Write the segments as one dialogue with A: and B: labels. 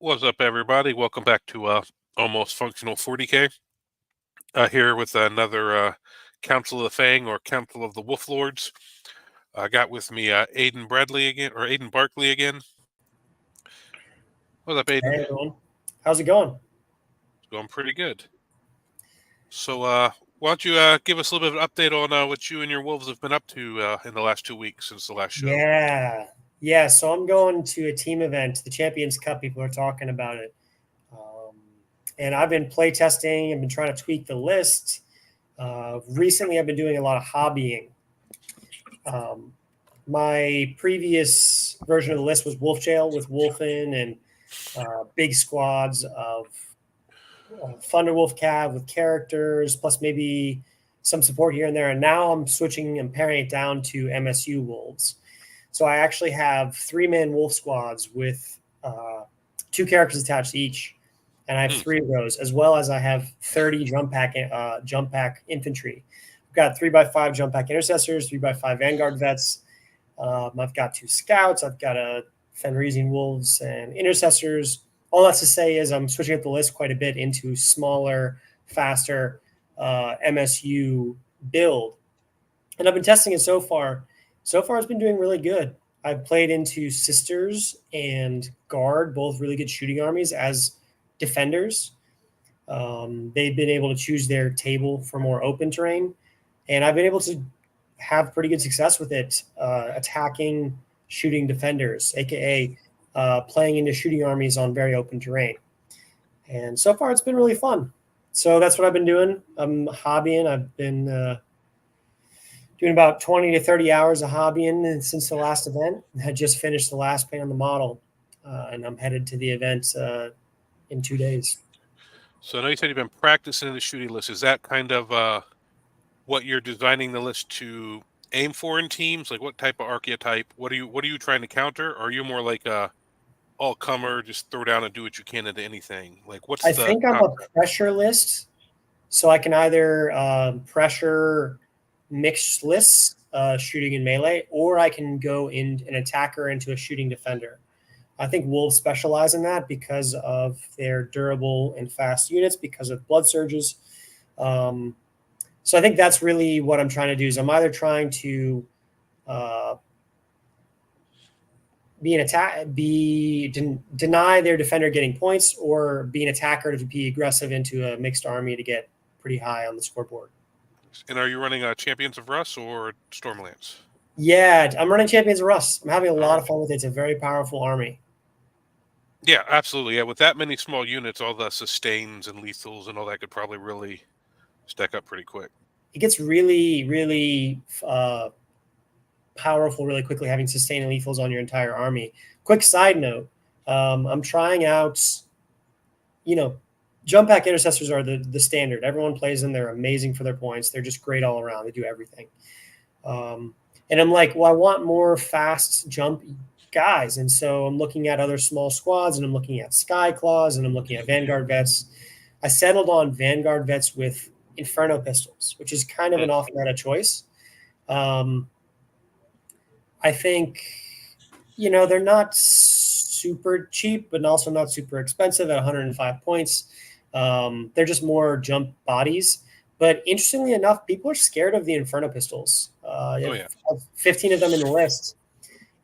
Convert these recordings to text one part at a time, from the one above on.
A: What's up, everybody? Welcome back to Almost Functional 40K. Here with another Council of the Fang or Council of the Wolf Lords. I got with me Aiden Bradley again, or Aiden Barkley again. What's up, Aiden?
B: Hey everyone, how's it going?
A: It's going pretty good. So, why don't you give us a little bit of an update on what you and your wolves have been up to in the last 2 weeks since the last show?
B: Yeah. So I'm going to a team event, the Champions Cup. People are talking about it, um, and I've been play testing. I've been trying to tweak the list. Recently, I've been doing a lot of hobbying. Um, my previous version of the list was Wolf Jail with Wolfen and big squads of Thunderwolf Cav with characters, plus maybe some support here and there. And now I'm switching and paring it down to MSU Wolves. So I actually have 3-man wolf squads with 2 characters attached to each, and I have 3 of those, as well as I have 30 jump pack infantry. I've got 3x5 jump pack intercessors, 3x5 vanguard vets. I've got 2 scouts. I've got a Fenrisian wolves and intercessors. All that's to say is I'm switching up the list quite a bit into smaller, faster MSU build, and I've been testing it so far. So far, it's been doing really good. I've played into Sisters and Guard, both really good shooting armies as defenders. They've been able to choose their table for more open terrain, and I've been able to have pretty good success with it, attacking shooting defenders, aka playing into shooting armies on very open terrain. And so far, it's been really fun. So that's what I've been doing. I'm hobbying. I've been doing about 20 to 30 hours of hobbying since the last event. I had just finished the last paint on the model, and I'm headed to the event in 2 days.
A: So I know you said you've been practicing the shooting list. Is that kind of what you're designing the list to aim for in teams? Like what type of archetype? What are you trying to counter? Or are you more like a all comer, just throw down and do what you can into anything? Like what's
B: I
A: the
B: think I'm a pressure list, so I can either pressure mixed lists, shooting in melee, or I can go in an attacker into a shooting defender. I think wolves specialize in that because of their durable and fast units, because of blood surges. So I think that's really what I'm trying to do. Is I'm either trying to uh, deny their defender getting points, or be an attacker to be aggressive into a mixed army to get pretty high on the scoreboard.
A: And are you running Champions of Russ or Stormlands?
B: Yeah, I'm running Champions of Rust. I'm having a lot
A: Right.
B: of fun with it. It's a very powerful army.
A: Yeah, absolutely. Yeah, with that many small units, all the sustains and lethals and all that could probably really stack up pretty quick.
B: It gets really, really powerful really quickly having sustain and lethals on your entire army. Quick side note, I'm trying out, jump pack intercessors are the standard. Everyone plays them. They're amazing for their points. They're just great all around. They do everything. And I'm like, well, I want more fast jump guys. And so I'm looking at other small squads, and I'm looking at Sky Claws, and I'm looking at Vanguard vets. I settled on Vanguard vets with Inferno pistols, which is kind of an off-meta choice. I think, they're not super cheap, but also not super expensive at 105 points. They're just more jump bodies. But interestingly enough, people are scared of the Inferno pistols. You have 15 of them in the list.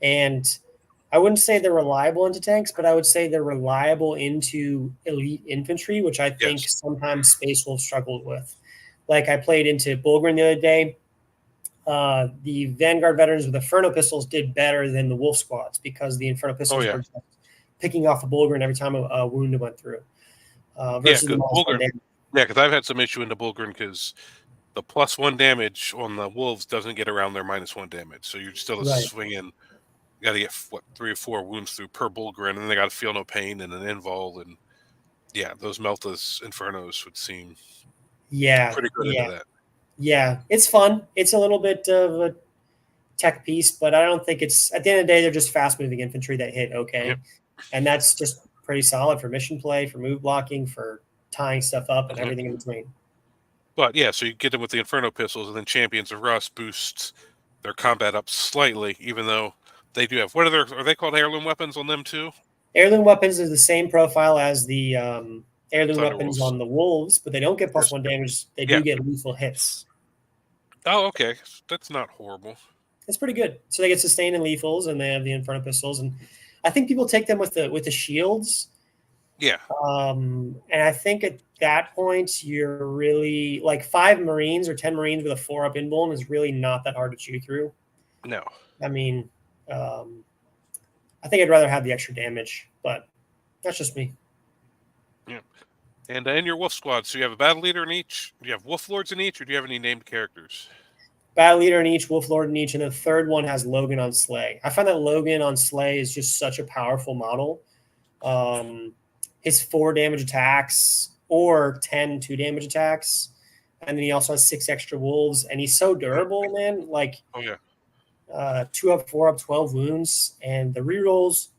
B: And I wouldn't say they're reliable into tanks, but I would say they're reliable into elite infantry, which I think sometimes Space Wolves struggled with. Like I played into Bulgrin the other day. The Vanguard veterans with Inferno pistols did better than the Wolf squads because the Inferno pistols were just picking off a Bulgrin every time a wound went through. Versus the
A: Bulgrin. Yeah, because I've had some issue into Bulgrin because the +1 damage on the wolves doesn't get around their -1 damage, so you're still swinging. You got to get 3 or 4 wounds through per Bulgrin, and then they got to feel no pain and an invul, and those Meltas Infernos would seem pretty good into that.
B: Yeah, it's fun. It's a little bit of a tech piece, but I don't think it's, at the end of the day, they're just fast moving infantry that hit okay. And that's just pretty solid for mission play, for move blocking, for tying stuff up, and everything in between.
A: But so you get them with the Inferno pistols, and then Champions of Rust boosts their combat up slightly, even though they do have, are they called heirloom weapons on them too?
B: Heirloom weapons is the same profile as the heirloom weapons
A: Thunderwolves.
B: on the wolves, but they don't get
A: Yes.
B: +1 damage. They
A: Yeah.
B: do get lethal hits.
A: Oh, okay. That's not horrible.
B: It's pretty good. So they get sustained and lethals, and they have the Inferno pistols, and I think people take them with the shields.
A: Yeah.
B: And I think at that point, you're really like 5 Marines or 10 Marines with a 4-up invuln is really not that hard to chew through.
A: No.
B: I mean, I think I'd rather have the extra damage, but that's just me.
A: Yeah. And in your wolf squad, so you have a battle leader in each. Do you have wolf lords in each, or do you have any named characters?
B: Battle leader in each, wolf lord in each, and the third one has Logan on Slay. I find that Logan on Slay is just such a powerful model. His 4 damage attacks or 10 2 damage attacks, and then he also has 6 extra wolves, and he's so durable, man. Like,
A: Oh yeah.
B: 2 up, 4 up, 12 wounds, and the rerolls.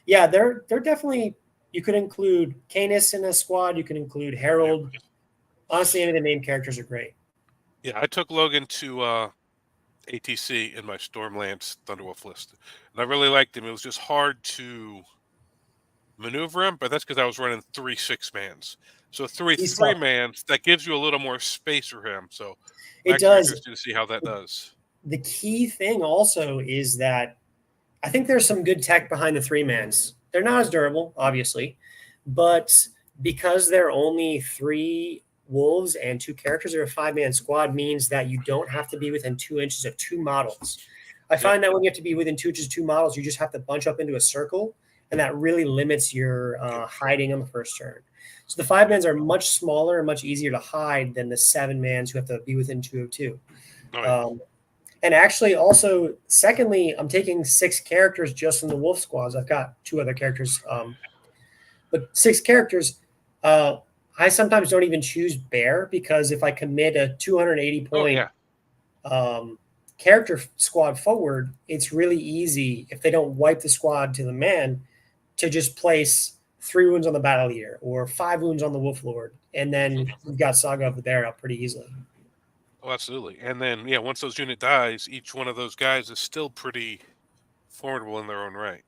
B: Yeah, they're definitely. You could include Canis in a squad. You can include Harold. Honestly, any of the main characters are great.
A: Yeah, I took Logan to ATC in my Stormlance Thunderwolf list, and I really liked him. It was just hard to maneuver him, but that's because I was running 3 6-mans. So 3
B: He's tough.
A: 3-mans, that gives you a little more space for him. So I'm
B: It
A: actually
B: does.
A: interested to see how that does.
B: The key thing also is that I think there's some good tech behind the 3-mans. They're not as durable, obviously, but because they're only 3 wolves and 2 characters or a 5-man squad means that you don't have to be within 2 inches of 2 models. I find that when you have to be within 2 inches of 2 models, you just have to bunch up into a circle, and that really limits your hiding on the first turn. So the 5-mans are much smaller and much easier to hide than the 7-mans who have to be within 2 of 2.
A: Oh, yeah.
B: And actually, also, secondly, I'm taking 6 characters just in the wolf squads. I've got 2 other characters, but 6 characters. I sometimes don't even choose bear because if I commit a 280 point character squad forward, it's really easy if they don't wipe the squad to the man to just place 3 wounds on the battle leader or 5 wounds on the wolf lord, and then you've got Saga of the Bear up pretty easily.
A: Oh, absolutely. And then, yeah, once those unit dies, each one of those guys is still pretty formidable in their own right.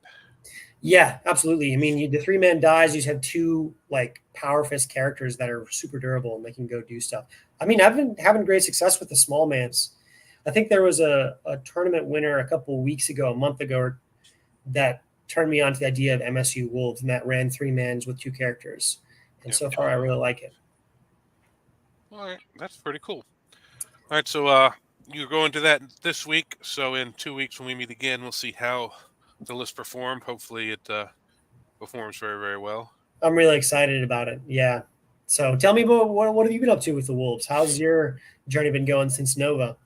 B: Yeah, absolutely. I mean, the 3-man dies, you just have 2 like power fist characters that are super durable and they can go do stuff. I mean, I've been having great success with the small mans. I think there was a tournament winner a couple of weeks ago, a month ago, that turned me on to the idea of MSU Wolves, and that ran 3-mans with 2 characters. And so far, I really like it.
A: All right, that's pretty cool. All right, so you're going to that this week. So in 2 weeks when we meet again, we'll see how the list performed. Hopefully it performs very, very well.
B: I'm really excited about it. Yeah. So tell me about what have you been up to with the Wolves? How's your journey been going since Nova?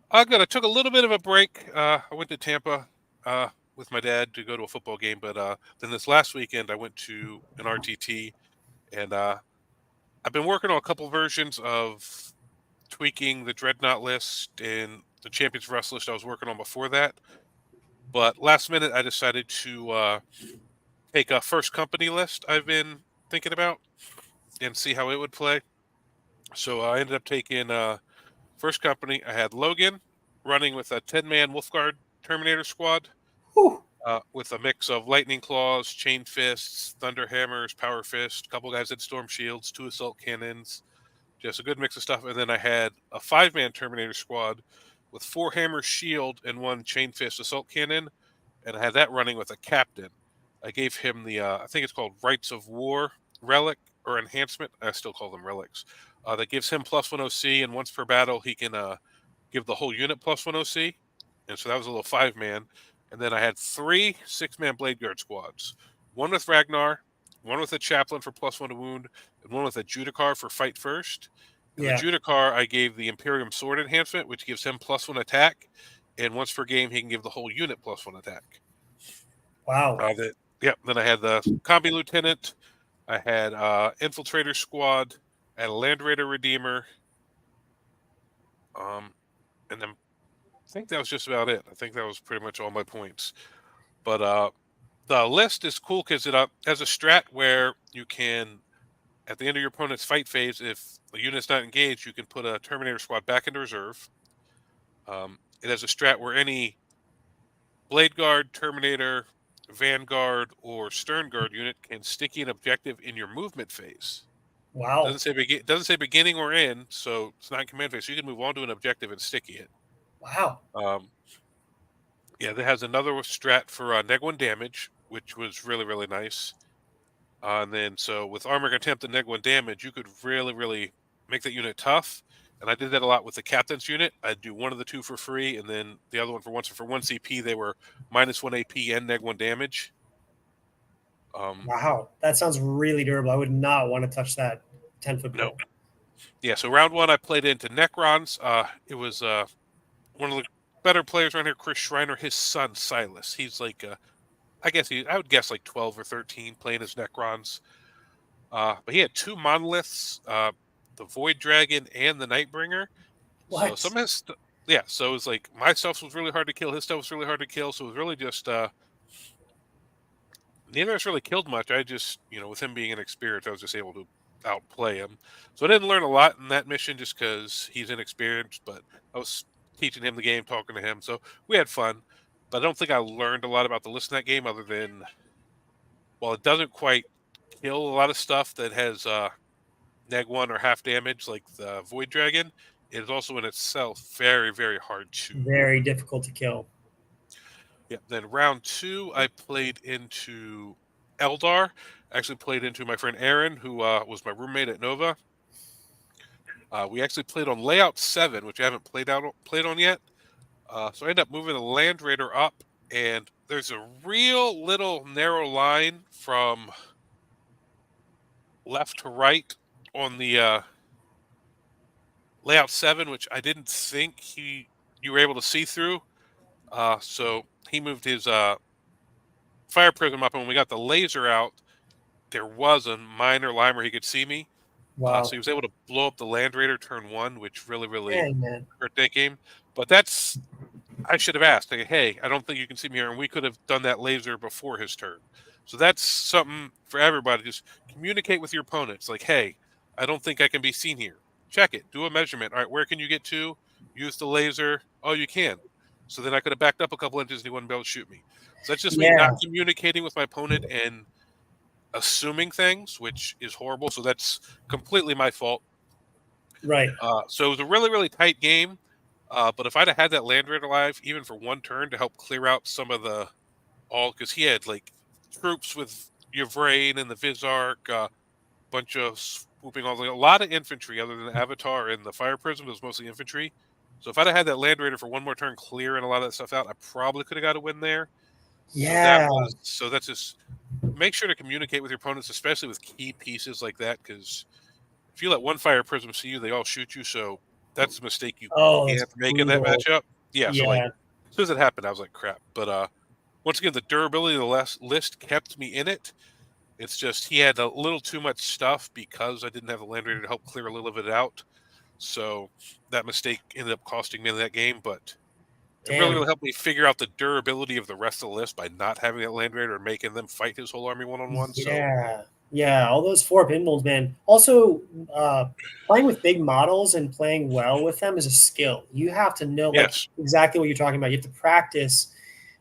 A: I took a little bit of a break. I went to Tampa with my dad to go to a football game, but then this last weekend I went to an RTT, and I've been working on a couple versions of tweaking the Dreadnought list and the Champions for Us list I was working on before that. But last minute, I decided to take a first company list I've been thinking about and see how it would play. So I ended up taking first company. I had Logan running with a 10-man Wolfguard Terminator squad with a mix of Lightning Claws, Chain Fists, Thunder Hammers, Power Fist, a couple guys had Storm Shields, 2 Assault Cannons, just a good mix of stuff. And then I had a 5-man Terminator squad with 4 Hammer Shield and 1 Chain Fist Assault Cannon, and I had that running with a captain. I gave him the, I think it's called Rights of War relic or enhancement. I still call them relics. That gives him +1 OC, and once per battle, he can give the whole unit +1 OC. And so that was a little 5-man. And then I had 3 6-man Blade Guard squads. 1 with Ragnar, 1 with a Chaplain for +1 to wound, and 1 with a Judicar for fight first. And the Judicar, I gave the Imperium Sword enhancement, which gives him +1 attack. And once per game, he can give the whole unit +1 attack.
B: Wow.
A: Then I had the Combi Lieutenant. I had Infiltrator Squad. I had a Land Raider Redeemer. And then I think that was just about it. I think that was pretty much all my points. But the list is cool because it has a strat where you can, at the end of your opponent's fight phase, if the unit's not engaged, you can put a Terminator squad back into reserve. It has a strat where any Blade Guard, Terminator, Vanguard, or Stern Guard unit can sticky an objective in your movement phase.
B: Wow.
A: Doesn't say beginning or end, so it's not in command phase. So you can move on to an objective and sticky it.
B: Wow.
A: Yeah, that has another strat for neg 1 damage, which was really, really nice. And then, so with Armor Contempt and neg 1 damage, you could really, really make that unit tough. And I did that a lot with the Captain's unit. I'd do one of the two for free, and then the other one for once. For 1 CP, they were -1 AP and neg 1 damage.
B: Wow. That sounds really durable. I would not want to touch that 10-foot pole.
A: No. Yeah, so round 1, I played into Necrons. It was one of the better players around here, Chris Schreiner, his son, Silas. He's like, I would guess like 12 or 13 playing as Necrons. But he had 2 monoliths, the Void Dragon and the Nightbringer.
B: What?
A: So some of his, yeah. So it was like my stuff was really hard to kill. His stuff was really hard to kill. So it was really just neither of us really killed much. I just, with him being inexperienced, I was just able to outplay him. So I didn't learn a lot in that mission just because he's inexperienced. But I was teaching him the game, talking to him. So we had fun. But I don't think I learned a lot about the list in that game other than, while it doesn't quite kill a lot of stuff that has neg 1 or half damage like the Void Dragon, it is also in itself very, very hard to.
B: Very difficult to kill.
A: Yeah. Then round 2, I played into Eldar. Actually played into my friend Aaron, who was my roommate at Nova. We actually played on Layout 7, which I haven't played on yet. So I ended up moving the Land Raider up, and there's a real little narrow line from left to right on the Layout 7, which I didn't think you were able to see through. So he moved his Fire Prism up, and when we got the laser out, there was a minor line where he could see me.
B: Wow.
A: So he was able to blow up the Land Raider turn 1, which really, really
B: man.
A: hurt that game. But I should have asked, like, hey, I don't think you can see me here, and we could have done that laser before his turn. So that's something for everybody. Just communicate with your opponents. Like, hey, I don't think I can be seen here. Check it. Do a measurement. All right, where can you get to? Use the laser. Oh, you can. So then I could have backed up a couple inches and he wouldn't be able to shoot me. So that's just me not communicating with my opponent and assuming things, which is horrible. So that's completely my fault.
B: Right.
A: So it was a really, really tight game. But if I'd have had that Land Raider alive, even for 1 turn to help clear out some of because he had like troops with Yvrain and the Vizark, bunch of swooping, a lot of infantry other than the Avatar and the Fire Prism. It was mostly infantry. So if I'd have had that Land Raider for 1 more turn clearing a lot of that stuff out, I probably could have got a win there.
B: Yeah.
A: So that's just, make sure to communicate with your opponents, especially with key pieces like that, because if you let 1 Fire Prism see you, they all shoot you. So that's a mistake you can't make in that matchup. Yeah. So like, as soon as it happened, I was like, crap. But once again, the durability of the list kept me in it. It's just he had a little too much stuff because I didn't have the Land Raider to help clear a little of it out. So that mistake ended up costing me in that game. But it really, really helped me figure out the durability of the rest of the list by not having that Land Raider and making them fight his whole army one-on-one.
B: Yeah. Yeah, all those 4 pinballs, man. Also, playing with big models and playing well with them is a skill. You have to know exactly what you're talking about. You have to practice.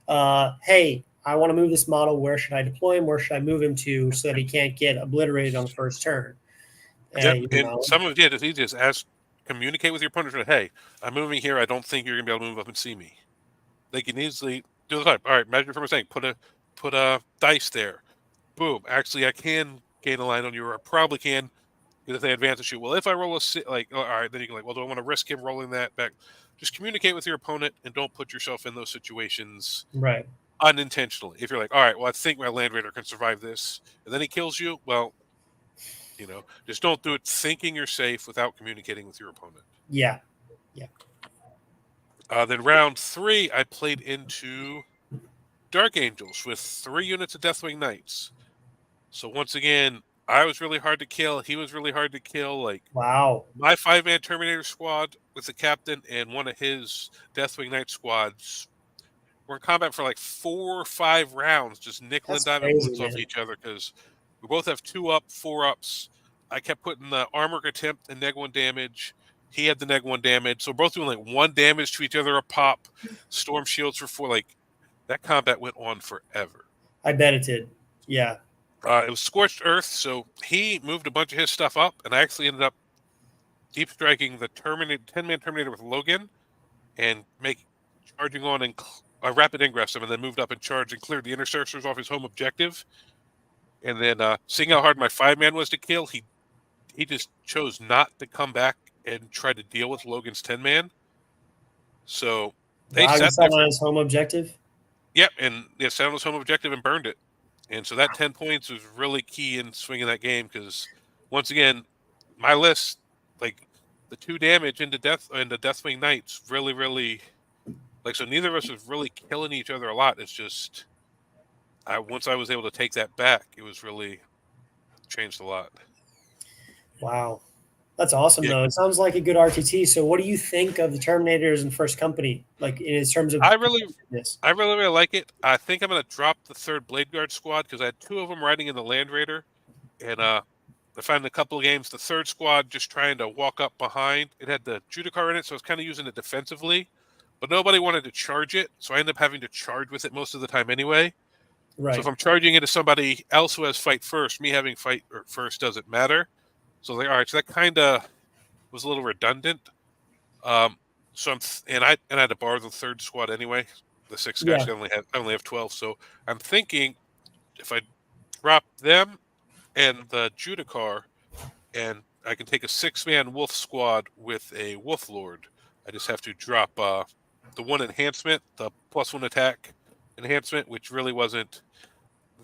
B: Hey, I want to move this model. Where should I deploy him? Where should I move him to so that he can't get obliterated on the first turn?
A: And some of it is just communicate with your opponent. Hey, I'm moving here. I don't think you're gonna be able to move up and see me. They can easily do the type. All right, measure from a saying. Put a dice there. Boom. Actually, I can gain a line on you, or I probably can, because if they advance to shoot. Well, if I roll all right, then you can well, do I want to risk him rolling that back? Just communicate with your opponent and don't put yourself in those situations unintentionally. If you're like, all right, well, I think my Land Raider can survive this, and then he kills you, well, just don't do it thinking you're safe without communicating with your opponent.
B: Yeah.
A: Then round 3, I played into Dark Angels with 3 units of Deathwing Knights. So once again, I was really hard to kill. He was really hard to kill. Like,
B: wow.
A: My 5-man Terminator squad with the captain and one of his Deathwing Knight squads were in combat for like 4 or 5 rounds, just nickel and diming bullets off each other because we both have 2 up, 4 ups. I kept putting the Armor Contempt and neg 1 damage. He had the neg 1 damage. So we're both doing like 1 damage to each other a pop. Storm shields for 4. Like, that combat went on forever.
B: I bet it did. Yeah.
A: It was Scorched Earth, so he moved a bunch of his stuff up, and I actually ended up deep striking the 10-man Terminator with Logan, and charging on and rapid ingress him, and then moved up and charged and cleared the interceptors off his home objective. And then seeing how hard my 5-man was to kill, he just chose not to come back and try to deal with Logan's 10-man. So they
B: Wow,
A: sat
B: sat
A: there.
B: on his home objective?
A: Yep, and sat on his home objective and burned it. And so that 10 points was really key in swinging that game because, once again, my list, like the 2 damage into Deathwing Knights, really, really, so neither of us was really killing each other a lot. It's just, once I was able to take that back, it was really changed a lot.
B: Wow. That's awesome,
A: Yeah.
B: though. It sounds like a good RTT. So what do you think of the Terminators in First Company, like in terms of
A: I really like it. I think I'm going to drop the 3rd Blade Guard squad because I had 2 of them riding in the Land Raider. And I found in a couple of games, the 3rd squad just trying to walk up behind. It had the Judicar in it, so I was kind of using it defensively. But nobody wanted to charge it, so I ended up having to charge with it most of the time anyway.
B: Right.
A: So if I'm charging into somebody else who has fight first, me having fight first doesn't matter. So all right, so that kind of was a little redundant. So I had to borrow the 3rd squad anyway. The 6 guys, I only have 12. So I'm thinking if I drop them and the Judicar, and I can take a 6-man Wolf squad with a Wolf Lord. I just have to drop the 1 enhancement, the +1 attack enhancement, which really wasn't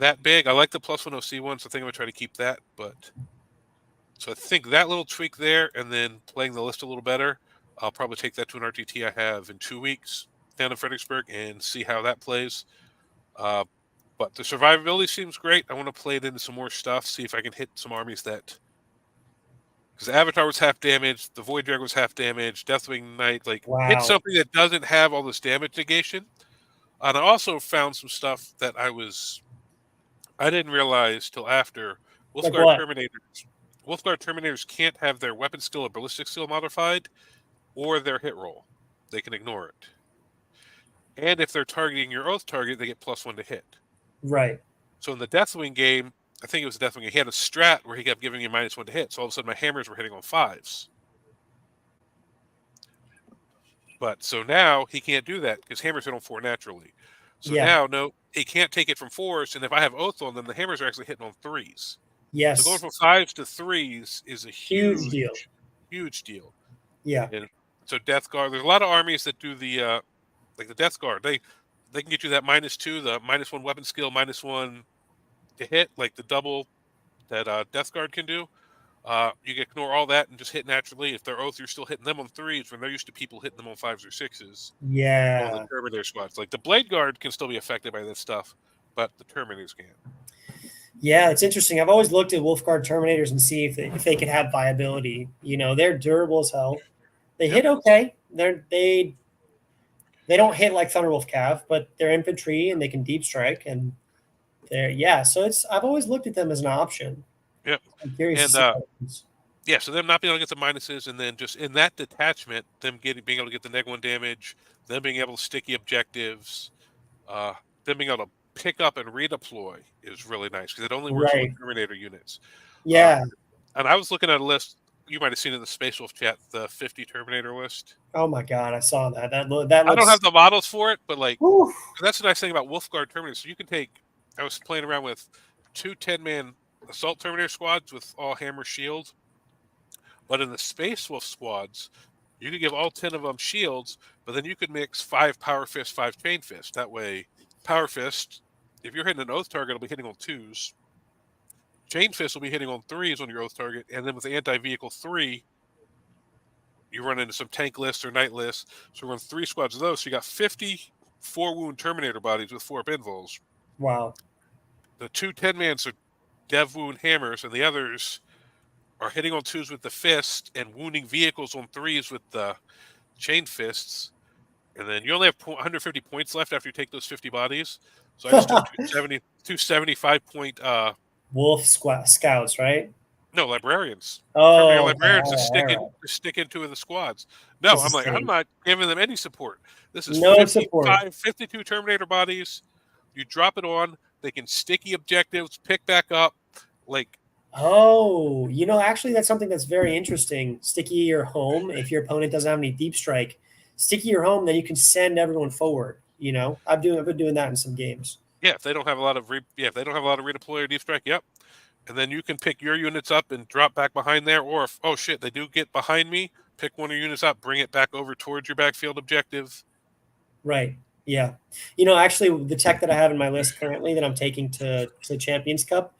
A: that big. I like the +1 OC one, so I think I'm going to try to keep that. So I think that little tweak there, and then playing the list a little better, I'll probably take that to an RTT I have in 2 weeks down in Fredericksburg and see how that plays. But the survivability seems great. I want to play it into some more stuff, see if I can hit some armies that... Because Avatar was half damage, the Void Dragon was half damage, Deathwing Knight, hit something that doesn't have all this damage negation. And I also found some stuff that I didn't realize till after. Wolfguard Terminators can't have their weapon skill or ballistic skill modified, or their hit roll. They can ignore it. And if they're targeting your Oath target, they get +1 to hit.
B: Right.
A: So in the Deathwing game, I think it was the Deathwing, he had a strat where he kept giving you -1 to hit. So all of a sudden my hammers were hitting on 5s. But so now he can't do that because hammers hit on 4 naturally. So now, no, he can't take it from 4s. And if I have Oath on them, the hammers are actually hitting on 3s.
B: Yes.
A: So going from 5s to 3s is a huge deal. Huge deal.
B: Yeah.
A: And so Death Guard, there's a lot of armies that do the the Death Guard. They can get you that -2, the -1 weapon skill, -1 to hit, like the double that Death Guard can do. You can ignore all that and just hit naturally. If they're Oath, you're still hitting them on 3s when they're used to people hitting them on 5s or 6s.
B: Yeah.
A: All the Terminator squads. Like the Blade Guard can still be affected by this stuff, but the Terminators can't.
B: Yeah, it's interesting. I've always looked at Wolfguard Terminators and see if they could have viability. They're durable as hell. They hit okay. They don't hit like Thunderwolf Cav, but they're infantry and they can deep strike and so I've always looked at them as an option.
A: Yep.
B: I'm curious.
A: So them not being able to get the minuses, and then just in that detachment, them being able to get the -1 damage, them being able to sticky objectives, them being able to pick up and redeploy is really nice because it only works with Terminator units.
B: Yeah.
A: And I was looking at a list. You might have seen in the Space Wolf chat the 50 Terminator list.
B: Oh my God, I saw that. That
A: I don't have the models for it, but
B: Oof.
A: that's the nice thing about Wolfguard Terminators. So you can take. I was playing around with 2 10-man Assault Terminator squads with all hammer shield, but in the Space Wolf squads, you could give all 10 of them shields, but then you could mix 5 Power Fist, 5 Chain Fist. That way, Power Fist, if you're hitting an Oath target, it'll be hitting on 2s. Chain Fist will be hitting on 3s on your Oath target, and then with the anti-vehicle 3, you run into some tank lists or night lists. So run 3 squads of those. So you got 50 4-wound Terminator bodies with 4 pinfalls.
B: Wow.
A: The 2 10-mans are dev wound hammers, and the others are hitting on 2s with the fist and wounding vehicles on 3s with the chain fists. And then you only have 150 points left after you take those 50 bodies. So I just took 275 point
B: Wolf scouts, right?
A: No, librarians.
B: Oh,
A: librarians to stick into the squads. No, I'm not giving them any support. This is
B: no support.
A: 52 Terminator bodies. You drop it on. They can sticky objectives, pick back up. Like,
B: oh, actually, that's something that's very interesting. Sticky your home. If your opponent doesn't have any deep strike, sticky your home, then you can send everyone forward. I've been doing that in some games.
A: yeah, if they don't have a lot of redeploy or deep strike, yep. And then you can pick your units up and drop back behind there. Or if, oh shit, they do get behind me, pick one of your units up, bring it back over towards your backfield objective.
B: Right. Yeah. Actually, the tech that I have in my list currently that I'm taking to Champions Cup,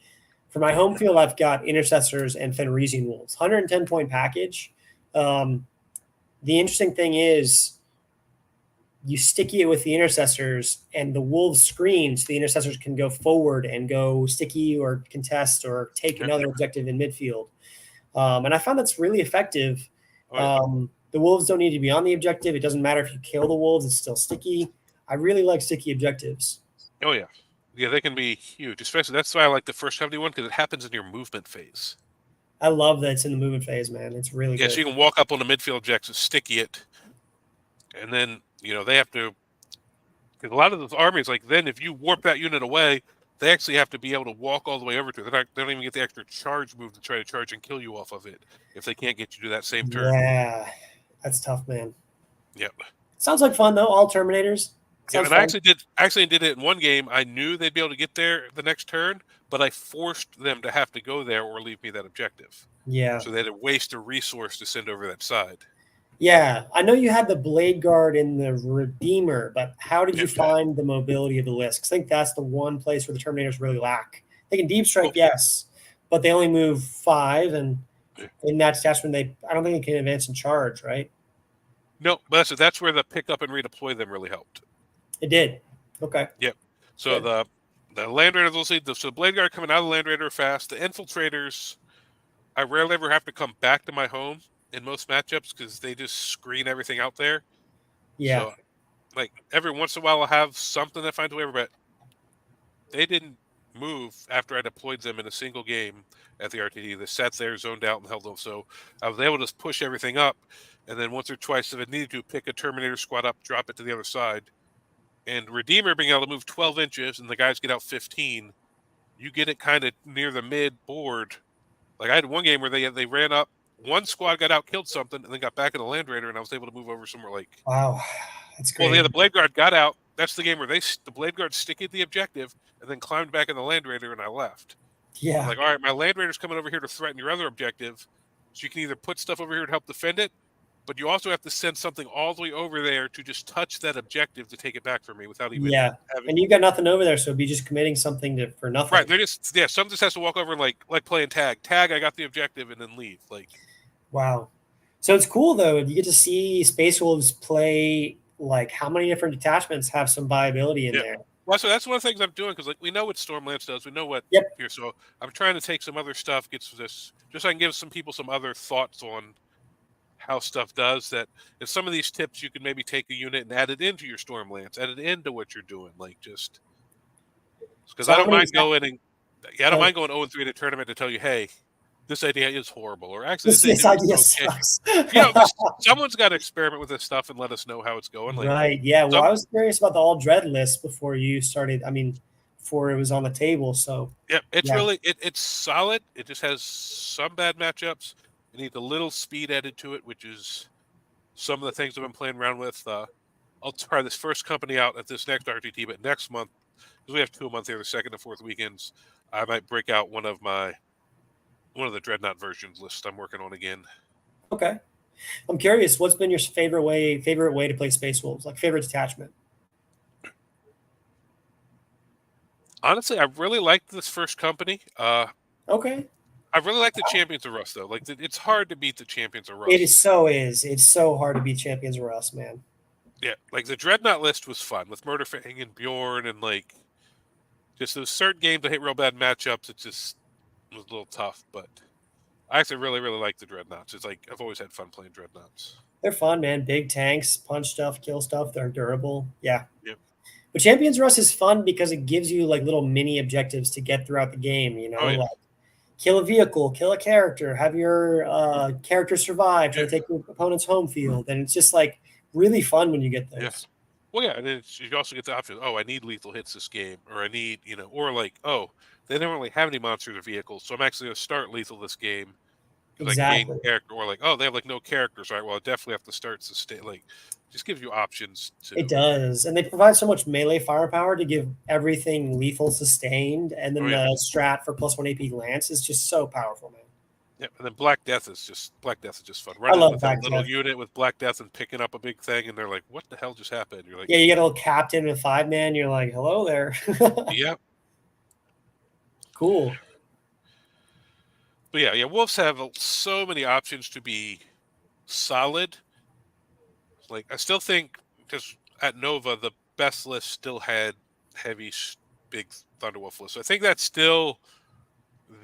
B: for my home field, I've got Intercessors and Fenrisian Wolves, 110-point package. The interesting thing is you sticky it with the Intercessors, and the Wolves screen so the Intercessors can go forward and go sticky or contest or take another objective in midfield. And I found that's really effective. The Wolves don't need to be on the objective. It doesn't matter if you kill the Wolves, it's still sticky. I really like sticky objectives.
A: Oh, yeah. Yeah, they can be huge. Especially, that's why I like the first company one, because it happens in your movement phase.
B: I love that it's in the movement phase, man. It's really good.
A: So you can walk up on the midfield objective, sticky it, and then, they have to, because a lot of those armies, like, then if you warp that unit away, they actually have to be able to walk all the way over to it. They don't even get the extra charge move to try to charge and kill you off of it if they can't get you to that same turn.
B: Yeah, that's tough, man.
A: Yep.
B: Sounds like fun, though. All Terminators.
A: Yeah, and I actually did it in one game. I knew they'd be able to get there the next turn, but I forced them to have to go there or leave me that objective.
B: Yeah.
A: So they had to waste a resource to send over that side.
B: Yeah, I know you had the Blade Guard and the Redeemer, but how did you find the mobility of the list? Because I think that's the one place where the Terminators really lack. They can deep strike, yes, but they only move 5, and in that detachment, I don't think they can advance and charge, right?
A: No, but that's where the pick up and redeploy them really helped.
B: It did. Okay.
A: Yep. So the Land Raiders will see the Blade Guard coming out of the Land Raider fast. The Infiltrators, I rarely ever have to come back to my home in most matchups because they just screen everything out there.
B: Yeah.
A: So, like, every once in a while I'll have something that finds a way, but they didn't move after I deployed them in a single game at the RTD. They sat there, zoned out, and held them. So I was able to push everything up, and then once or twice, if it needed to, pick a Terminator squad up, drop it to the other side. And Redeemer being able to move 12 inches and the guys get out 15, you get it kind of near the mid board. Like, I had one game where they ran up, one squad got out, killed something, and then got back in the Land Raider, and I was able to move over somewhere like.
B: Wow, that's great.
A: Well, yeah, the Blade Guard got out. That's the game where the Blade Guard sticky at the objective and then climbed back in the Land Raider, and I left.
B: Yeah.
A: I'm like, all right, my Land Raider's coming over here to threaten your other objective, so you can either put stuff over here to help defend it, but you also have to send something all the way over there to just touch that objective to take it back from me without even having.
B: And you got nothing over there, so it'd be just committing something for nothing.
A: Right. They're just some just has to walk over and like playing tag. Tag, I got the objective, and then leave. Like,
B: wow. So it's cool though. You get to see Space Wolves play. Like, how many different detachments have some viability in there?
A: Well, so that's one of the things I'm doing, because like we know what Stormlance does, we know what here. So I'm trying to take some other stuff, get this, just so I can give some people some other thoughts on how stuff does. That if some of these tips, you can maybe take a unit and add it into your Stormlance, add it into what you're doing, like just because I don't mind going and I don't mind going 0-3 in a tournament to tell you, hey, this idea is horrible, or actually
B: this idea sucks.
A: Someone's got to experiment with this stuff and let us know how it's going. Like,
B: right? Yeah. Well, I was curious about the all dread list before you started. I mean, before it was on the table. So
A: it's really it's solid. It just has some bad matchups. It needs a little speed added to it, which is some of the things I've been playing around with. I'll try this first company out at this next RTT, but next month, because we have 2 a month here, the second and fourth weekends, I might break out one of the Dreadnought versions list I'm working on again.
B: Okay. I'm curious, what's been your favorite way to play Space Wolves? Like, favorite detachment?
A: Honestly, I really liked this first company.
B: Okay.
A: I really like the Champions of Rust, though. Like, it's hard to beat the Champions of Rust.
B: It's so hard to beat Champions of Rust, man.
A: Yeah, like the Dreadnought list was fun with Murderfang and Bjorn, and like just those certain games that hit real bad matchups. It just was a little tough, but I actually really, really like the Dreadnoughts. It's like I've always had fun playing Dreadnoughts.
B: They're fun, man. Big tanks, punch stuff, kill stuff. They're durable. Yeah.
A: Yep.
B: But Champions Rust is fun because it gives you like little mini objectives to get throughout the game. Like kill a vehicle, kill a character, have your character survive, try to take your opponent's home field, and it's just like really fun when you get those.
A: Well, yeah, and then you also get the option. Oh, I need lethal hits this game, or I need or like they don't really have any monsters or vehicles, so I'm actually going to start lethal this game because I can gain
B: Exactly.
A: character. Or like they have like no characters, right? Well, I definitely have to start sustain. Like, just gives you options
B: It
A: to.
B: does. And they provide so much melee firepower to give everything lethal sustained. And
A: Oh
B: then
A: yeah,
B: the strat for +1 AP Lance is just so powerful, man.
A: yeah. And then Black Death is just fun.
B: I
A: Running
B: love
A: with that
B: Black
A: little
B: Death.
A: unit with Black Death and picking up a big thing, and they're like, "What the hell just happened?" You're like,
B: Yeah, you get a little captain with 5-man. You're like, hello there.
A: "Yeah."
B: Cool.
A: But yeah. Wolves have so many options to be solid. Like I still think because at Nova the best list still had heavy big Thunderwolf list. So I think that's still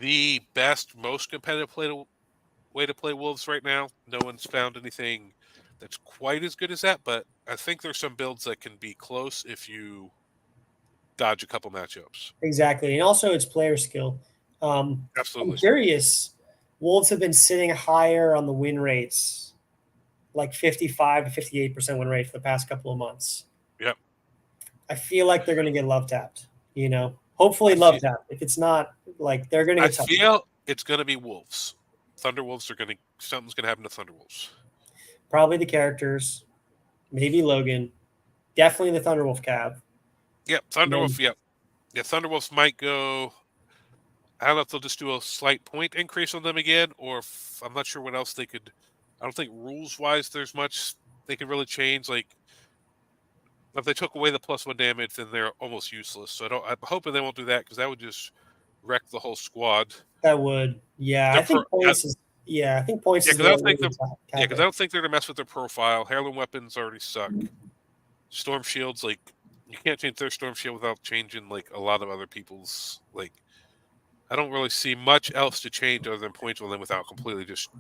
A: the best, most competitive way to play Wolves right now. No one's found anything that's quite as good as that, but I think there's some builds that can be close if you dodge a couple matchups.
B: Exactly. And also it's player skill. I'm
A: Absolutely.
B: curious. Wolves have been sitting higher on the win rates, like 55 to 58% win rate for the past couple of months.
A: Yep.
B: I feel like they're going to get love tapped, hopefully
A: I
B: love
A: feel,
B: tapped. If it's not, like, they're going to
A: I
B: get tough.
A: feel it's going to be Wolves. Thunderwolves are going to something's going to happen to Thunderwolves.
B: Probably the characters, maybe Logan, definitely the Thunderwolf Cav.
A: Yep, Thunderwolf. Yep. Yeah, Thunderwolves might go. I don't know if they'll just do a slight point increase on them again, or if, I'm not sure what else they could. I don't think rules wise there's much they could really change. Like if they took away the +1 damage, then they're almost useless. So I'm hoping they won't do that because that would just wreck the whole squad.
B: That would, yeah.
A: Their
B: I think points is, yeah. I think points
A: yeah,
B: is
A: because I
B: the
A: don't
B: way
A: think
B: to
A: because
B: cap
A: I
B: it.
A: don't think they're gonna mess with their profile. Heirloom weapons already suck. Storm shields, like you can't change their storm shield without changing like a lot of other people's. Like I don't really see much else to change other than points on them without completely just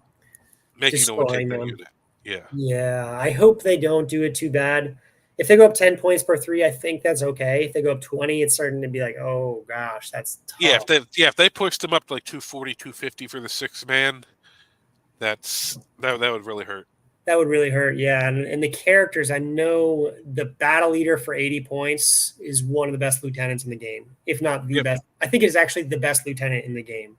A: making no one take
B: Destroying
A: that
B: them.
A: unit. Yeah.
B: Yeah, I hope they don't do it too bad. If they go up 10 points per 3, I think that's okay. If they go up 20, it's starting to be like, oh gosh, that's
A: Yeah,
B: tough.
A: if they pushed them up to like 240, 250 for the 6-man, that would really hurt.
B: That would really hurt. Yeah. And the characters, I know the battle leader for 80 points is one of the best lieutenants in the game, if not the
A: Yep.
B: best. I think it is actually the best lieutenant in the game.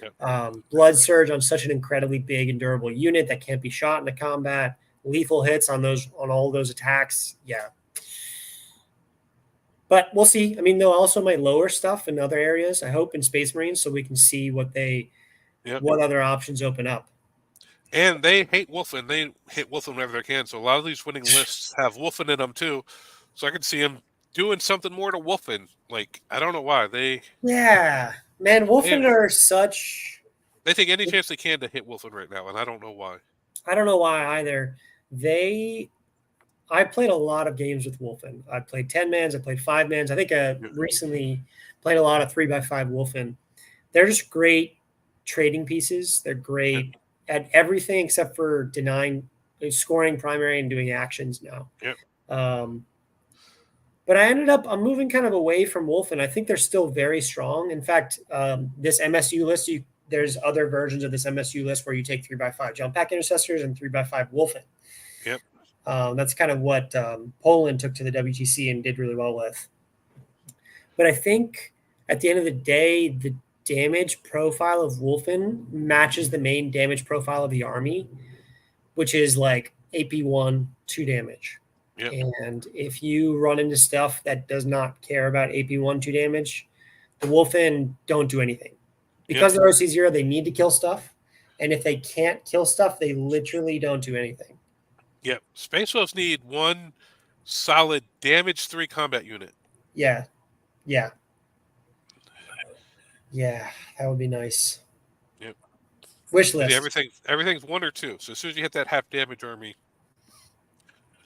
A: Yep.
B: Blood Surge on such an incredibly big and durable unit that can't be shot into combat. Lethal hits on all those attacks. Yeah. But we'll see. I mean, they'll also might lower stuff in other areas, I hope, in Space Marines, so we can see
A: Yep.
B: what other options open up.
A: And they hate Wolfen. They hit Wolfen whenever they can. So a lot of these winning lists have Wolfen in them too. So I can see them doing something more to Wolfen. Like I don't know why
B: Yeah. Man, Wolfen are such.
A: they take any chance they can to hit Wolfen right now, and I don't know why.
B: I don't know why either. I played a lot of games with Wolfen. I played 10-mans, I played 5-mans. I think I recently played a lot of 3x5 Wolfen. They're just great trading pieces. They're great at everything except for scoring primary and doing actions now.
A: Yep.
B: But I'm moving kind of away from Wolfen. I think they're still very strong. In fact, this MSU list, there's other versions of this MSU list where you take 3x5 jump pack intercessors and 3x5 Wolfen.
A: Yep.
B: That's kind of what Poland took to the WTC and did really well with. But I think at the end of the day, the damage profile of Wolfen matches the main damage profile of the army, which is like AP1, 2 damage.
A: Yep.
B: And if you run into stuff that does not care about AP1, 2 damage, the Wolfen don't do anything. Because they're OC0, they need to kill stuff. And if they can't kill stuff, they literally don't do anything.
A: Yep. Space Wolves need one solid damage 3 combat unit.
B: Yeah. Yeah. Yeah, that would be nice.
A: Yep.
B: Wish list.
A: Everything's 1 or 2. So as soon as you hit that half damage army,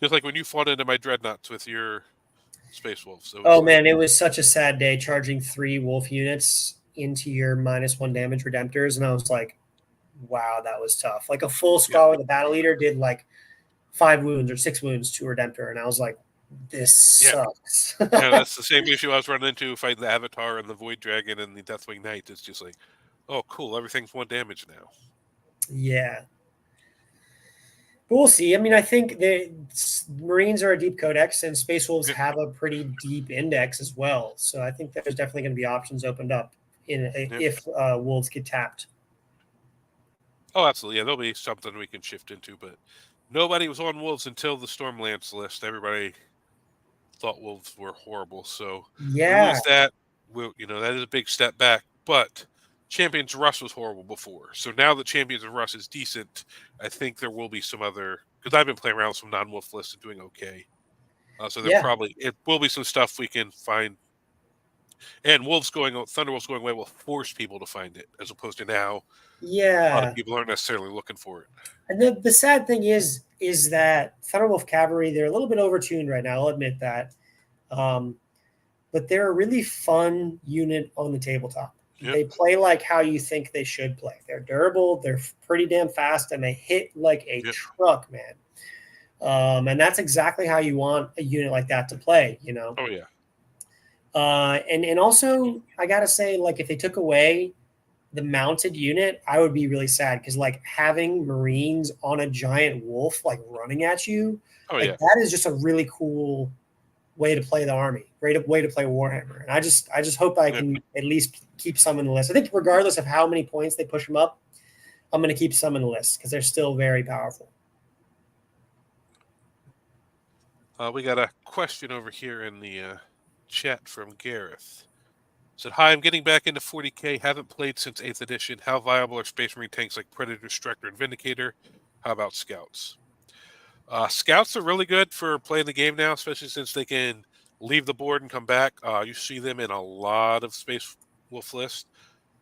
A: just like when you fought into my Dreadnoughts with your Space Wolves.
B: Oh man, it was such a sad day charging 3 wolf units into your -1 damage Redemptors, and I was like, wow, that was tough. Like a full squad with a battle leader did like 5 wounds or 6 wounds to Redemptor, and I was like, this sucks.
A: Yeah, that's the same issue I was running into fighting the Avatar and the Void Dragon and the Deathwing Knight. It's just like, oh, cool, everything's 1 damage now.
B: Yeah. But we'll see. I mean, I think the Marines are a deep codex, and Space Wolves
A: Yeah.
B: have a pretty deep index as well. So I think there's definitely going to be options opened up if Wolves get tapped.
A: Oh, absolutely. Yeah, there'll be something we can shift into, but nobody was on Wolves until the Stormlance list. Everybody thought Wolves were horrible. So we
B: Yeah,
A: lose that. That is a big step back. But Champions Russ was horrible before. So now that Champions of Russ is decent, I think there will be some other, because I've been playing around with some non-Wolf lists and doing okay. So
B: yeah,
A: it will be some stuff we can find. And Thunderwolves going away will force people to find it, as opposed to now a lot of
B: yeah.
A: people aren't necessarily looking for it.
B: And the sad thing is that Thunderwolf Cavalry, they're a little bit overtuned right now. I'll admit that. But they're a really fun unit on the tabletop.
A: Yep.
B: They play like how you think they should play. They're durable, they're pretty damn fast, and they hit like a truck, man. And that's exactly how you want a unit like that to play, you know?
A: Oh, yeah.
B: And also, I got to say, like, if they took away the mounted unit, I would be really sad because, like, having Marines on a giant wolf, like, running at you, that is just a really cool way to play the army, great way to play Warhammer. And I just hope I can at least keep some in the list. I think regardless of how many points they push them up, I'm going to keep some in the list because they're still very powerful.
A: We got a question over here in the chat from Gareth. Said, hi, I'm getting back into 40K. Haven't played since 8th edition. How viable are Space Marine tanks like Predator, Destructor, and Vindicator? How about Scouts? Scouts are really good for playing the game now, especially since they can leave the board and come back. You see them in a lot of Space Wolf lists.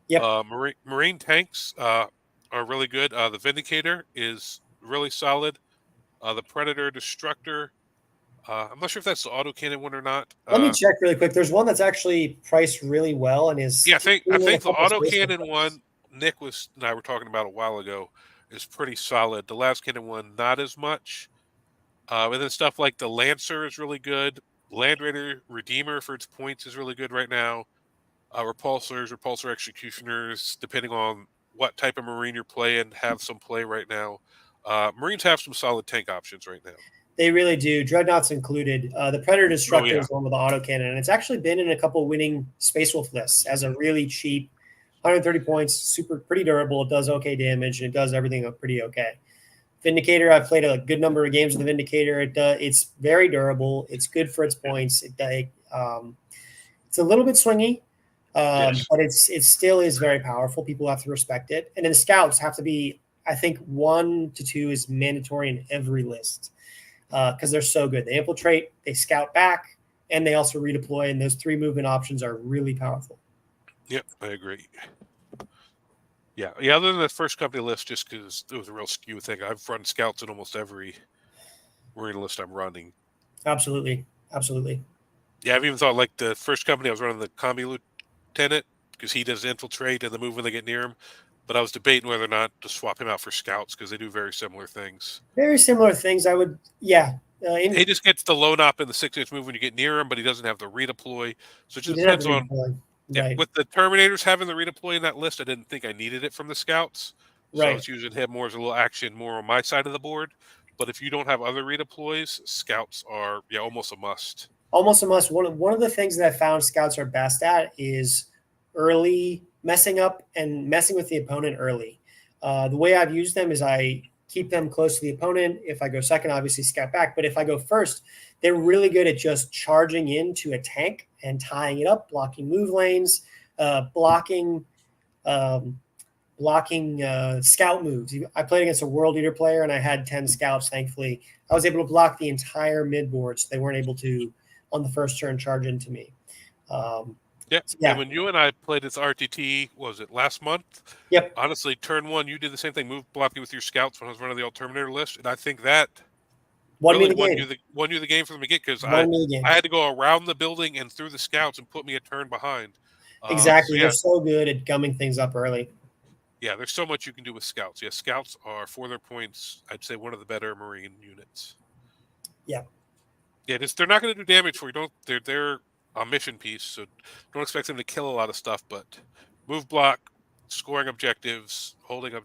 B: Yep.
A: Marine tanks are really good. The Vindicator is really solid. The Predator, Destructor, I'm not sure if that's the autocannon one or not.
B: Let me check really quick. There's one that's actually priced really well and is.
A: Yeah, I think the autocannon one Nick and I were talking about a while ago is pretty solid. The lascannon one, not as much. And then stuff like the Lancer is really good. Land Raider Redeemer for its points is really good right now. Repulsor Executioners, depending on what type of Marine you're playing, have some play right now. Marines have some solid tank options right now.
B: They really do. Dreadnoughts included. The Predator Destructor is one with the autocannon, and it's actually been in a couple winning Space Wolf lists as a really cheap, 130 points, pretty durable. It does okay damage, and it does everything pretty okay. Vindicator, I've played a good number of games with the Vindicator. It's very durable. It's good for its points. It's a little bit swingy, but it still is very powerful. People have to respect it. And then the Scouts have to be, I think, 1 to 2 is mandatory in every list because they're so good. They infiltrate, they scout back, and they also redeploy. And those 3 movement options are really powerful.
A: Yep, I agree. Yeah. Other than the first company list, just because it was a real skew thing, I've run Scouts in almost every Marine list I'm running.
B: Absolutely.
A: Yeah, I've even thought like the first company I was running the Combi Lieutenant because he does infiltrate and the move when they get near him. But I was debating whether or not to swap him out for Scouts because they do very similar things.
B: Very similar things. I would, yeah.
A: He just gets the loan up in the 6-inch move when you get near him, but he doesn't have the redeploy. So it just depends on. Yeah, with the Terminators having the redeploy in that list, I didn't think I needed it from the Scouts. So I was using him more as a little action, more on my side of the board. But if you don't have other redeploys, Scouts are almost a must.
B: Almost a must. One of the things that I found Scouts are best at is early messing up and messing with the opponent early. The way I've used them is I keep them close to the opponent. If I go second, obviously scout back. But if I go first, they're really good at just charging into a tank and tying it up, blocking move lanes, blocking scout moves. I played against a World Eater player, and I had 10 scouts, thankfully. I was able to block the entire midboard, so they weren't able to, on the first turn, charge into me.
A: And when you and I played this RTT, was it last month?
B: Yep.
A: Honestly, turn 1, you did the same thing, move blocking with your scouts when I was running the Alternator list, and I think that won you the game from the get because I had to go around the building and through the scouts and put me a turn behind.
B: Exactly. They're so good at gumming things up early.
A: Yeah, there's so much you can do with scouts. Yeah, scouts are, for their points, I'd say one of the better Marine units.
B: Yeah.
A: Yeah, they're not going to do damage for you. They're a mission piece, so don't expect them to kill a lot of stuff, but move block, scoring objectives, holding up,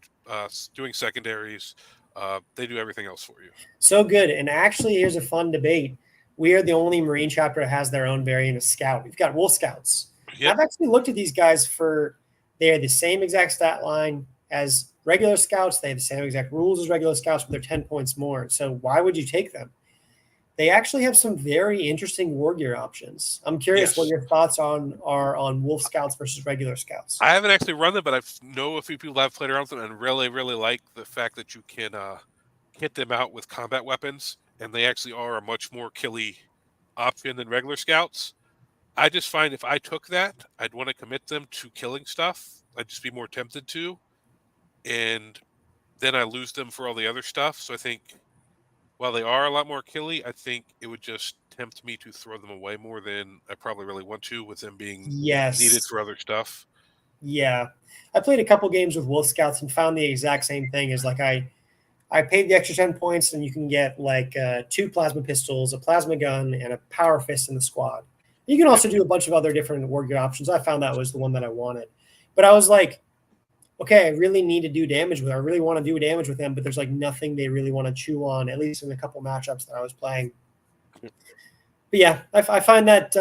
A: doing secondaries, They do everything else for you.
B: So good. And actually, here's a fun debate. We are the only Marine chapter that has their own variant of Scout. We've got Wolf Scouts.
A: Yep.
B: I've actually looked at these guys they are the same exact stat line as regular Scouts. They have the same exact rules as regular Scouts, but they're 10 points more. So why would you take them? They actually have some very interesting war gear options. I'm curious what your thoughts are on Wolf Scouts versus regular Scouts.
A: I haven't actually run them, but I know a few people that have played around with them and really, really like the fact that you can hit them out with combat weapons, and they actually are a much more killy option than regular Scouts. I just find if I took that, I'd want to commit them to killing stuff. I'd just be more tempted to, and then I lose them for all the other stuff. So I think while they are a lot more killy, I think it would just tempt me to throw them away more than I probably really want to, with them being needed for other stuff.
B: Yeah. I played a couple games with Wolf Scouts and found the exact same thing. Is like I paid the extra 10 points, and you can get like 2 plasma pistols, a plasma gun, and a power fist in the squad. You can also do a bunch of other different war gear options. I found that was the one that I wanted. But I was like, okay, I really need to do damage with them. I really want to do damage with them, but there's like nothing they really want to chew on, at least in a couple matchups that I was playing. But yeah, I find that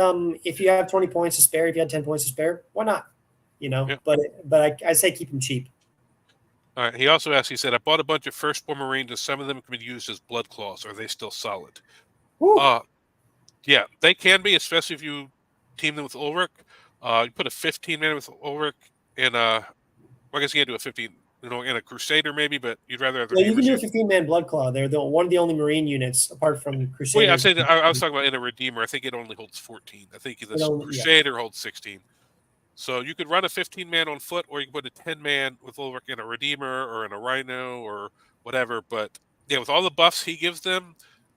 B: if you have 20 points to spare, if you had 10 points to spare, why not? But I say keep them cheap.
A: All right. He also asked, he said, I bought a bunch of firstborn Marines, and some of them can be used as blood claws. Are they still solid? Yeah, they can be, especially if you team them with Ulrich. You put a 15-man with Ulrich and I guess you can't do a 15, in a Crusader maybe, but you'd rather have the.
B: Yeah, you can do a 15-man Blood Claw. They're one of the only Marine units apart from Crusader.
A: Well, yeah, I was talking about in a Redeemer. I think it only holds 14. I think the Crusader holds 16. So you could run a 15-man on foot, or you can put a 10-man with Ulrich in a Redeemer or in a Rhino or whatever. But yeah, with all the buffs he gives them,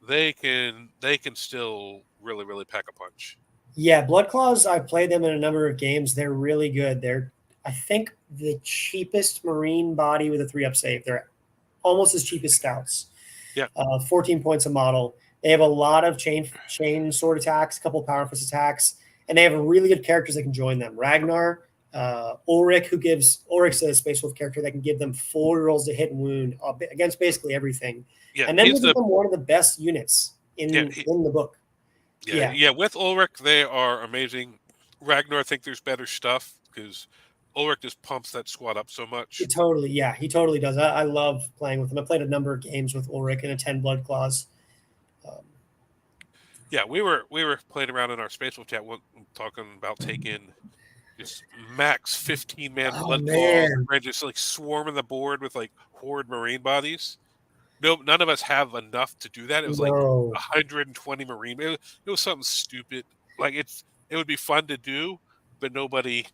A: they can still really, really pack a punch.
B: Yeah, Blood Claws, I've played them in a number of games. They're really good. They're, I think, the cheapest Marine body with a 3-up save. They're almost as cheap as Scouts.
A: Yeah.
B: 14 points a model. They have a lot of chain sword attacks, a couple power fist attacks, and they have really good characters that can join them. Ragnar, Ulrich, Ulrich's a Space Wolf character that can give them 4 rolls to hit and wound against basically everything. Yeah, and then they give them one of the best units in the book.
A: Yeah, with Ulrich, they are amazing. Ragnar, I think there's better stuff because Ulrich just pumps that squad up so much.
B: He totally does. I love playing with him. I played a number of games with Ulrich in a 10 Blood Claws.
A: Yeah, we were playing around in our Space Wolf chat, talking about taking just max 15-man Blood Claws and just like swarming the board with like horde Marine bodies. No, none of us have enough to do that. It was like 120 Marine. It was something stupid. Like it would be fun to do, but nobody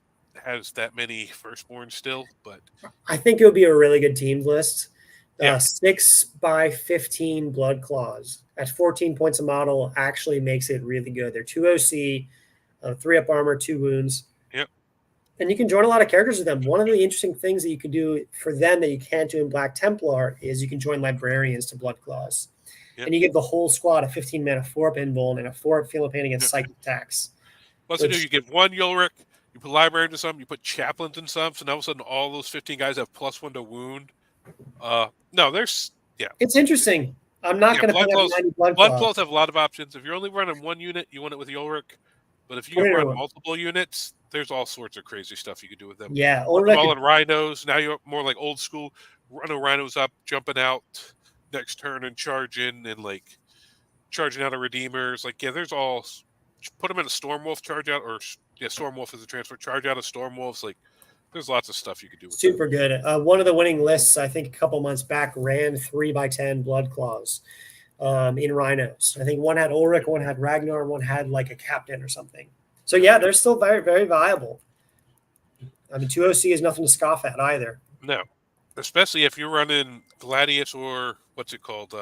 A: has that many firstborn still. But
B: I think it would be a really good teams list. 6 by 15 Blood Claws at 14 points a model actually makes it really good. They're 2 OC, 3-up armor, 2 wounds.
A: Yep.
B: And you can join a lot of characters with them. One of the interesting things that you can do for them that you can't do in Black Templar is you can join Librarians to Blood Claws. Yep. And you give the whole squad a 15-man, a 4-up Invuln, and a 4-up Feel of Pain against psychic attacks.
A: What's it do? You give 1 Ulrich, you put Librarians in some, you put Chaplains in some, so now all of a sudden all those 15 guys have +1 to wound. No, there's
B: it's interesting. I'm not going to put 90 Blood
A: Claws have a lot of options. If you're only running 1 unit, you want it with Ulrich. But if you can run multiple units, there's all sorts of crazy stuff you can do with them.
B: Yeah,
A: Ulrich all in Rhinos. Now you're more like old school. Running Rhinos up, jumping out next turn and charging, and like charging out of Redeemers. Like there's all. Put them in a Stormwolf charge out, or Stormwolf is a transfer charge out of Stormwolves. Like there's lots of stuff you could do with
B: Super good. One of the winning lists, I think a couple months back, ran 3 by 10 Blood Claws in Rhinos. I think one had Ulrich, one had Ragnar, one had like a captain or something. So yeah, they're still very, very viable. I mean, 2 OC is nothing to scoff at either.
A: No, especially if you're running Gladius or what's it called,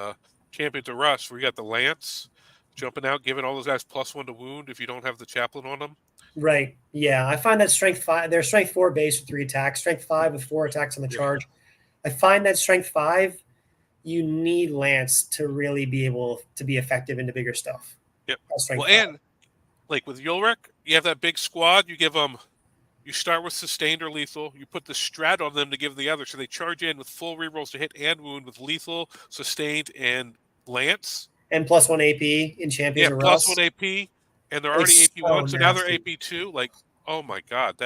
A: Champions of Rust, where you got the Lance jumping out, giving all those guys +1 to wound if you don't have the Chaplain on them.
B: Right. Yeah. I find that Strength 5, they're Strength 4 base with 3 attacks, Strength 5 with 4 attacks on the charge. I find that Strength 5, you need Lance to really be able to be effective into bigger stuff.
A: Yep. Well, 5. And like with Ulrich, you have that big squad, you give them You start with sustained or lethal. You put the strat on them to give the other, so they charge in with full rerolls to hit and wound with lethal, sustained, and lance.
B: And +1 AP in Champions
A: Yeah,
B: of
A: plus
B: Rust.
A: 1 AP, and they're already
B: It's
A: AP
B: so
A: 1, so now they're
B: nasty.
A: AP 2. Like, oh my god,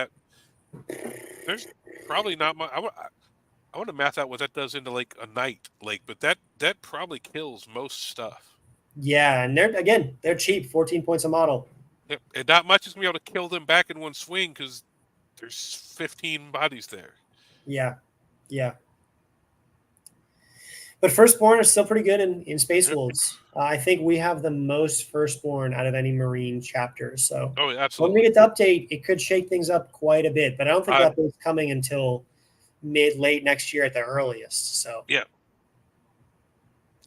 A: there's probably not much. I want to math out what that does into like a night, like, but that probably kills most stuff.
B: Yeah, and they're cheap, 14 points a model.
A: Yep. And not much is gonna be able to kill them back in one swing because there's 15 bodies there.
B: Yeah, yeah. But Firstborn is still pretty good in Space Wolves. I think we have the most Firstborn out of any Marine chapter. So
A: Oh,
B: when
A: absolutely.
B: we get the update, it could shake things up quite a bit. But I don't think the update's coming until late next year at the earliest. So
A: yeah.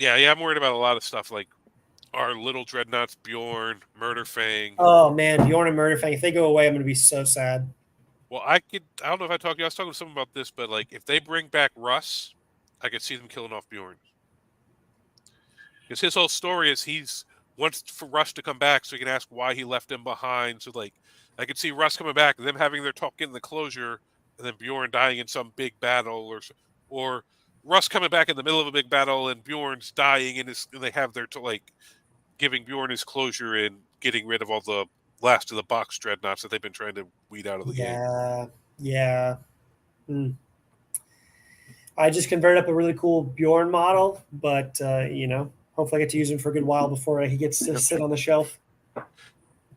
A: I'm worried about a lot of stuff like our little dreadnoughts, Bjorn, Murderfang.
B: Oh man, Bjorn and Murderfang. If they go away, I'm going to be so sad.
A: Well, I don't know if I talked to you. I was talking to someone about this, but like if they bring back Russ, I could see them killing off Bjorn. Because his whole story is he's wants for Russ to come back so he can ask why he left him behind. So like I could see Russ coming back, them having their talk in the closure, and then Bjorn dying in some big battle, or Russ coming back in the middle of a big battle and Bjorn's dying and they have their like giving Bjorn his closure and getting rid of all the last of the box dreadnoughts that they've been trying to weed out of the game.
B: Yeah. I just converted up a really cool Bjorn model, but hopefully I get to use him for a good while before he gets to sit on the shelf.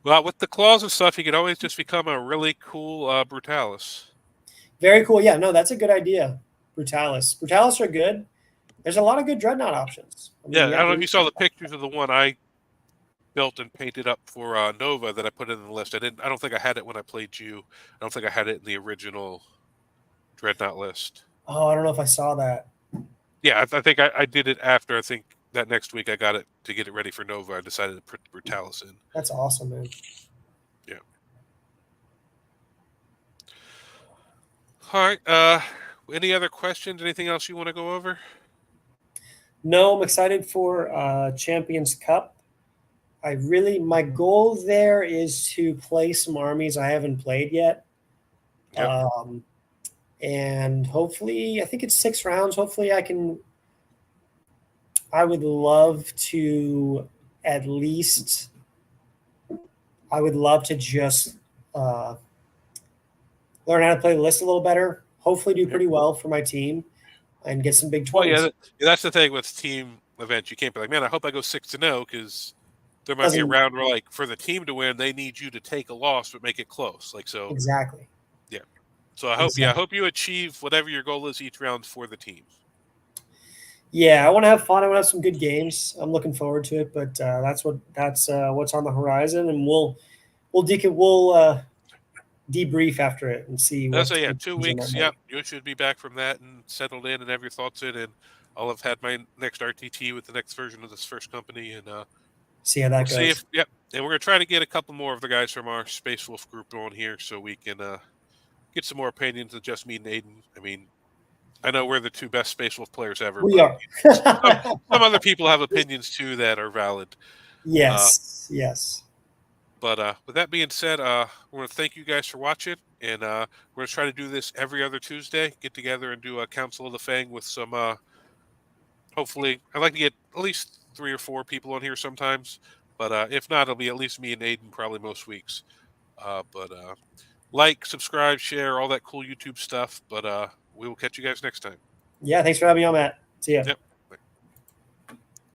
A: Well, with the claws and stuff, he could always just become a really cool Brutalis.
B: Very cool. Yeah, no, that's a good idea. Brutalis are good. There's a lot of good dreadnought options.
A: I don't know if you saw the pictures of the one I built and painted up for Nova that I put in the list. I don't think I had it when I played you. I don't think I had it in the original Dreadnought list.
B: Oh, I don't know if I saw that.
A: Yeah, I think I did it after. I think that next week I got it to get it ready for Nova. I decided to put Brutalis in.
B: That's awesome, man.
A: Yeah. All right. Any other questions? Anything else you want to go over?
B: No, I'm excited for Champions Cup. My goal there is to play some armies I haven't played yet.
A: Yep.
B: And hopefully, I think it's 6 rounds. Hopefully I would love to just learn how to play the list a little better. Hopefully do pretty well for my team and get some big 20s.
A: Well, yeah, that's the thing with team events. You can't be like, man, I hope I go 6-0 because there might be a round where, like, for the team to win, they need you to take a loss but make it close. Like so.
B: Exactly.
A: Yeah. So I hope you achieve whatever your goal is each round for the team.
B: Yeah, I want to have fun. I want to have some good games. I'm looking forward to it, but that's what's on the horizon, and we'll debrief after it and see.
A: So yeah, 2 weeks. Yeah, you should be back from that and settled in and have your thoughts in, and I'll have had my next RTT with the next version of this first company and
B: see how that goes.
A: And we're gonna try to get a couple more of the guys from our Space Wolf group on here so we can get some more opinions than just me and Aiden. I mean, I know we're the 2 best Space Wolf players ever.
B: We are.
A: some other people have opinions too that are valid.
B: Yes. Yes.
A: But with that being said, I want to thank you guys for watching, and we're going to try to do this every other Tuesday. Get together and do a Council of the Fang with some. Hopefully, I'd like to get at least 3 or 4 people on here sometimes. But if not, it'll be at least me and Aiden probably most weeks. Like, subscribe, share, all that cool YouTube stuff. But we will catch you guys next time.
B: Yeah, thanks for having me on, Matt. See ya.
A: Yep.